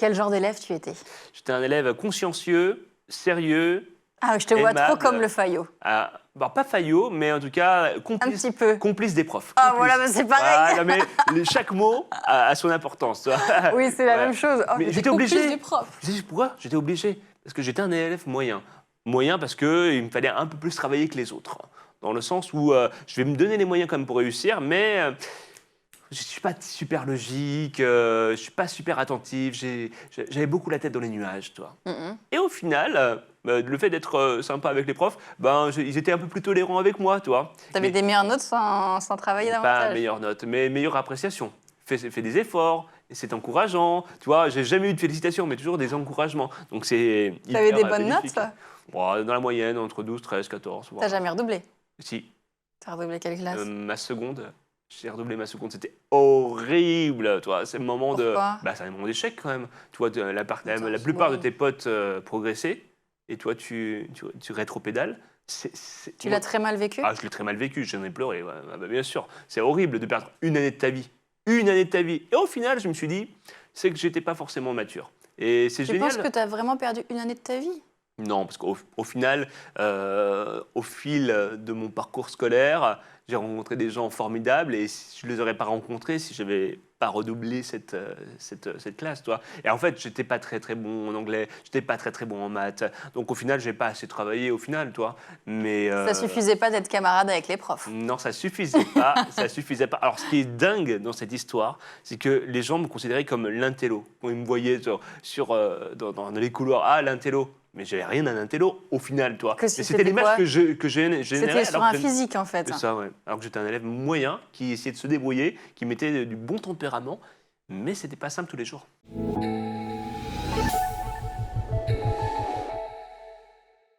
Quel genre d'élève tu étais? J'étais un élève consciencieux, sérieux, Ah, je te vois trop aimable. comme le Fayot. Pas faillot, mais en tout cas Un complice, petit peu. complice des profs. Ah, Complice. voilà, bah, c'est pareil. Non, mais chaque mot a son importance. Tu vois. Oui, c'est la Ouais. même chose. Oh, Mais t'es j'étais complice obligé. des profs. Tu sais pourquoi? J'étais obligé. Parce que j'étais un élève moyen. Moyen parce qu'il me fallait un peu plus travailler que les autres. Dans le sens où je vais me donner les moyens quand même pour réussir, mais je ne suis pas super logique, je ne suis pas super attentif, j'avais beaucoup la tête dans les nuages, toi. Et au final, le fait d'être sympa avec les profs, ils étaient un peu plus tolérants avec moi, toi. T'avais des meilleures notes sans travailler Pas davantage. meilleure note, mais meilleure appréciation. Fais des efforts, et c'est encourageant. Tu vois, j'ai jamais eu de félicitations, mais toujours des encouragements. Donc c'est T'avais hyper des bonnes bénéfique. notes? Bon, dans la moyenne, entre 12, 13, 14. T'as Voilà. jamais redoublé? Si, T'as redoublé quelle classe? ma seconde, j'ai redoublé ma seconde, c'était horrible. Toi, c'est le moment Pourquoi? c'est un moment d'échec quand même. Tu vois, la Attends, la plupart bon. de tes potes progressaient, et toi, tu rétropédales. Tu l'as très mal vécu? Ah, je l'ai très mal vécu, j'en ai pleuré, ouais. Ah bah, bien sûr. C'est horrible de perdre une année de ta vie. Une année de ta vie. Et au final, je me suis dit, c'est que j'étais pas forcément mature. Et c'est Tu génial. penses que t'as vraiment perdu une année de ta vie? Non, parce qu'au final, au fil de mon parcours scolaire, j'ai rencontré des gens formidables et je ne les aurais pas rencontrés si je n'avais pas redoublé cette classe. Toi. Et en fait, je n'étais pas très très bon en anglais, je n'étais pas très très bon en maths. Donc au final, je n'ai pas assez travaillé au final. Toi. Mais, Ça suffisait pas d'être camarade avec les profs. non, ça suffisait pas. Ça suffisait pas. Alors, ce qui est dingue dans cette histoire, c'est que les gens me considéraient comme l'intello. Quand ils me voyaient dans les couloirs, ah, l'intello. Mais j'avais rien d'un intello au final, toi. Que si Mais c'était c'était quoi? l'image que j'ai générais. C'était sur un physique en fait. C'est ça, ouais. Alors que j'étais un élève moyen qui essayait de se débrouiller, qui mettait du bon tempérament, mais c'était pas simple tous les jours.